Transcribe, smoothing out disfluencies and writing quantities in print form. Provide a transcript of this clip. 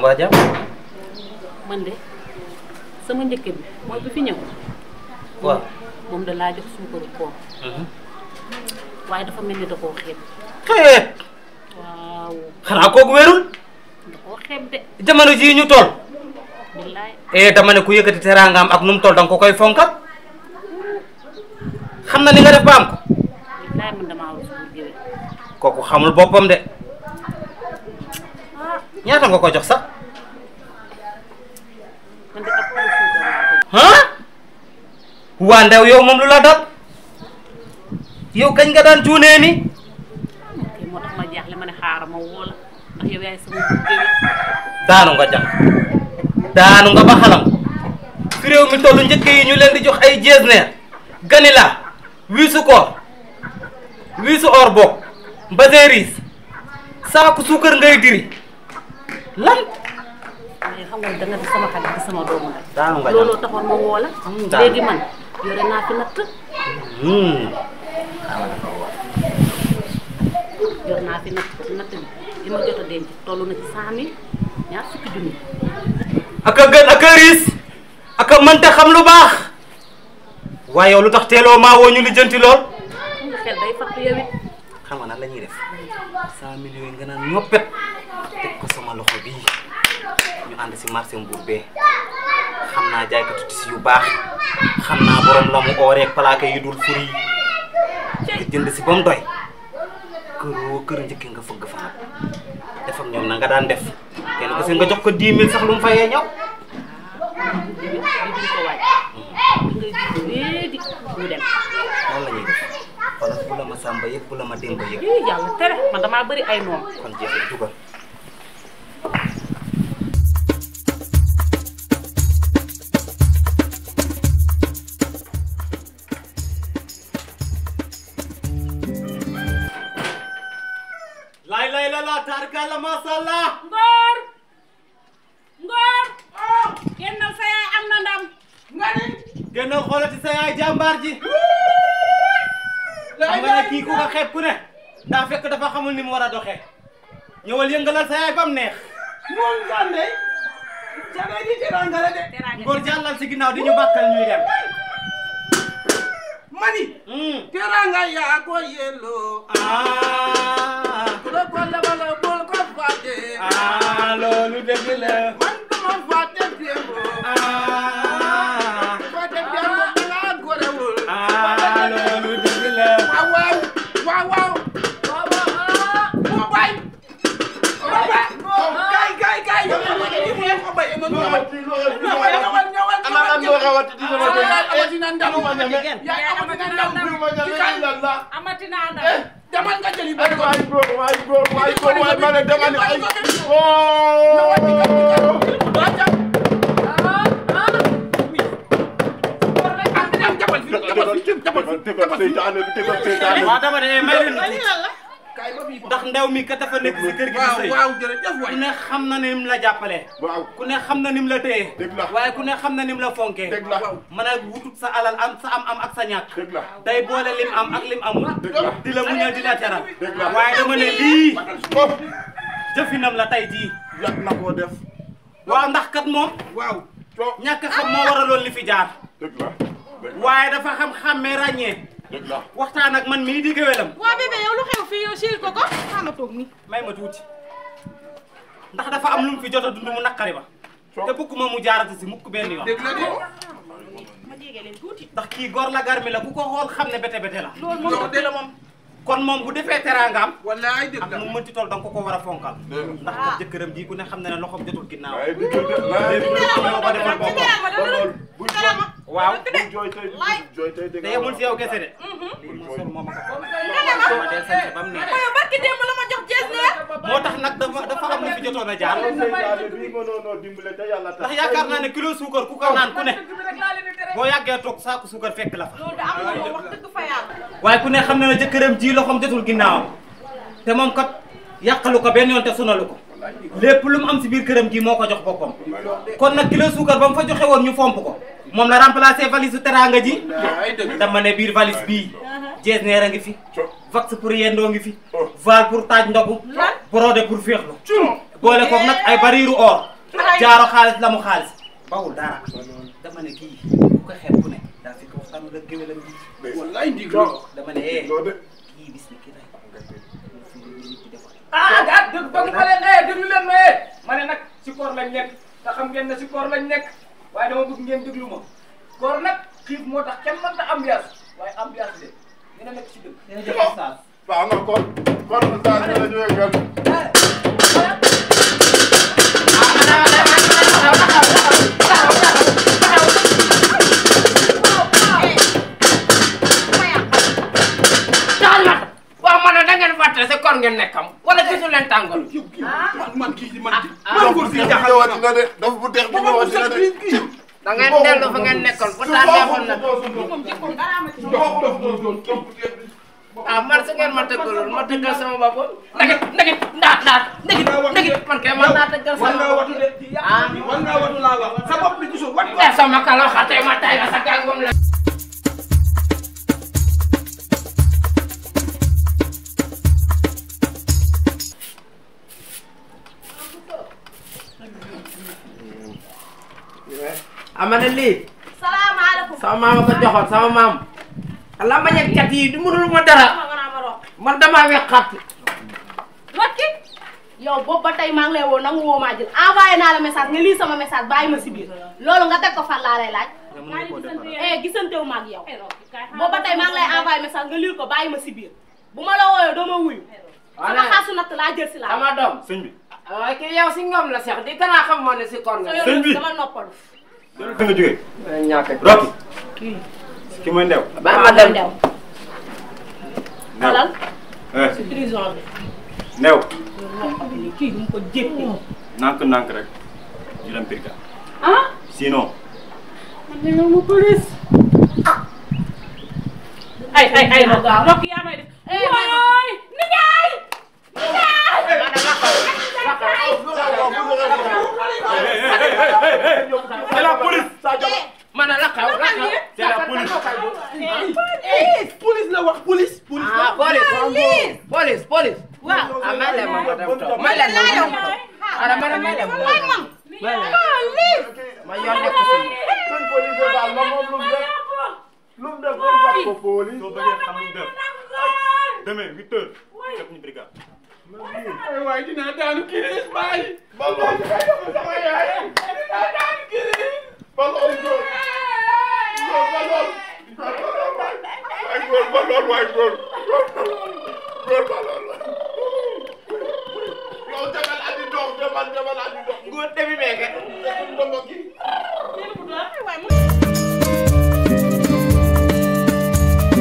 mbaa jàmm. man de sama njëkk bi mooy bi fi ñëw. waaw moom da laa jox suukaru koor. waaye dafa mel ni da koo xeeb. xeeb. waaw. xanaa kooku wérul. da koo xeeb de. jamono jii ñu toll. billaay. dama ne ku yëkkati teraangaam ak nu mu toll danga ko koy fonkal. xam na ni nga def ba am ko. billaay man damaa war a géwél. kooku xamul boppam de. ñaata nga ko jox sax. man de ab suukar laa ko. waa Ndéw yow moom lu la dal. yow kañ nga daan cuunee ni. ok moo tax ma jaaxle ma ne xaaral ma woo la ndax yow yaay sama géwél. daanu nga jam daanu nga ba xalam fi réew mi tollu njëkk yi ñu leen di jox ay jeesneer ganila wiisu koor wiisu or boog mbasin riis saaku suukar ngay diri lan. mais xam nga da nga di sama xarit di sama doomu nag. daanu nga jam looloo taxoon ma woo la. léegi man yore naa fi natt. yor naa fi natt bi li ma jot a denc toll na ci 100 000 ñaar fukki junni. aka gën aka riis aka mënta xam lu baax waaye yow lu tax teeloo maa woo ñu lijjanti lool. nga xel day fàttu yow it. xam nga nan la ñuy def 100 millions yi nga naan ñoppet teg ko sama loxo bii ñu ànd si marché Mbour bee xam naa jaaykatu tissu yu baax xam naa borom la mu ooreeg plaqué yu dul furi nga jënd si ba mu doy kër njëkk nga fëgg fa nag def ak ñoom na nga daan def kenn ko si nga jox ko 10 000 sax lu mu fayee ñëw. bi duñ ko waaj. ngay gis léegi ñu dem. noonu la ñuy def xoolal bu la ma sàmba yëg bu la ma démba yëg. yàlla tere man damaa bëri ay noonu. kon jeex na dugal. lay la tarkala masalla. Ngor. Génnal sa yaay am na ndam. nga ni. génnal xoolati sa yaay jàmbaar ji. xam nga ne kii ku ko xeeb ku ne. daa fekk dafa xamul ni mu war a doxee. ñëwal yëngalal sa yaay bam neex. moom Sane. Sane di teranga la de. Ngor jàllal si ginnaaw di ñu bàkkal ñuy dem. mani. teranga yaa ko yelloo. loolu dëgg la. man duma fàtte démb. fàtte démb danga gorewul. loolu dëgg la. waaw. mu bay. kay. ko bay ma ñëwal. demal nga jëli ba waay góor ma ne dama ne ay ndax Ndéw mi ka dafa nekk si kër gi di sëy. waaw jërëjëf waay. ku ne xam na ni mu la jàppale. waaw ku ne xam na ni mu la téye. dëgg la waaye ku ne xam na ni mu la fonkee. dëgg la mën a wutut sa alal am sa am ak sa ñàkk. dëgg la day boole lim am ak lim amul. dëgg la di la muñal di la teral. dëgg la waaye dama ne lii jëfinam la tey jii. yàgg na koo def. waaw ndax kat moom. waaw. ñàkk xam moo waraloon li fi jaar. dëgg la waaye dafa xam-xàmmee ràññee. dëgg la waxtaan ak man mii di géwélam. waa bébé yow lu xew fii yow siil ko xaama toog nii. may ma tuuti ndax dafa am lu mu fi jot a dund mu naqari ba. te bëgguma mu jaarati si mukk benn yoon. dëgg la de. ma jege leen tuuti. ndax kii góor la garmi la ku ko xool xam ne bete bete la. loolu moom de la moom. kon moom bu defee teraangaam. wallaay dëgg ak la. mu mënti toll danga ko war a fonkal. ndax kat jëkkëram ji ku ne xam na ne loxoom jotul ginnaaw. waaye di jël moo ko defal boppam. waaw jooy tey te yemul si yow kese de. lii moo sol moo ma ko xool. ma del sant ba mu neex. yow barki démb la ma jox jees neer. moo tax nag dafa am lu fi jotoon a jaar. ndax yaakaar naa ne kilo suukar ku ko naan ku ne. boo yàggee toog saako suukar fekk la fa. loolu da am na moom wax dëgg fa yàlla. waaye ku ne xam na ne jëkkëram ji loxoom jotul ginnaawam te moom kat yàqalu ko benn yoon te sonalu ko lépp lu mu am si biir këram ji moo ko jox boppam kon nag kilo suukar ba mu fa joxe woon ñu fomp ko moom la remplacé valise su teraanga ji dama ne biir valise bii jees neer a ngi fi vax pour yendoo ngi fi val pour taaj ndogu brodé pour féexlu boole koog nag ay bariiru or jaaro xaalis la mu xaalis bawul dara dama ne kii bu ko xeeb ku ne daa fi ko waxtaan la géwélam bi wallaay ndig dama ne kii bis ni kii day dëgg ma leen déglu leen ma ne nag si koor lañ nekk te xam ngeen ne si koor lañ nekk waaye dama bëgg ngeen déglu ma koor nag xiif moo tax kenn mënta ambiance waaye ambiance de dina nekk si dëgg waaw nga kon saa la ñu yëgal sa koor ngeen nekkam wala gisul leen tàngoor man kii man ko fi jaxawati na de dafa bu dex bi ñëwati na de da ngeen dellu fa ngeen nekkoon bu taa defoon na man su ngeen ma tëggaloon ma tëggal sama bopp ndagit ndagit man kay man naa tëggal sama bopp wan nga watu laa wax sa bopp bi gisul wat sama kalo xate ma tay la sa gàngom la amana lii salaamaaleykum sama maama ko joxoon sama maam la ma ñek cat yi du mënul ma dara man dama wexat Rocky yow boobu ba tey maa ngi lay woo nangu woo maa jël envoyé naa la message nga lii sama message bàyyi ma si biir loolu nga teg ko fan laa lay laaj gisantewu ma ak yow boobu ba tey maa ngi lay envoyé message nga lire ko bàyyi ma si biir bu ma la wooyoo doo ma wuyu sama xaasu natt laa jël si laa sama doom sëñ bi waaye kii yow si ngom la seex di kanaa xam moo ne si koor nga sëñ bi dama noppalu fi nga jógee ñàkk Rocky ki mooy Ndéw ba ma dem Ndéw xalal si prison bi Ndéw kii mu ko jéppi nànk rek ñu dem Pirka sinon man mu police ay Rocky yaa may def waay nijaay c'est la police man la xaw c'est la police police la wax police police waaw may leen ma dem toog may leen ma may leen ma yoon nekk si seen police daal la moom lu mu def ko jàpp ko police soo bëggee xam lu mu def demain 8 heures fekk ñu brigade waaye dinaa daanu kiris baay ba loolu sama yaay dinaa daanu kiris ba loolu waay góor yow demal andi dox góor demi meeke ndombo gi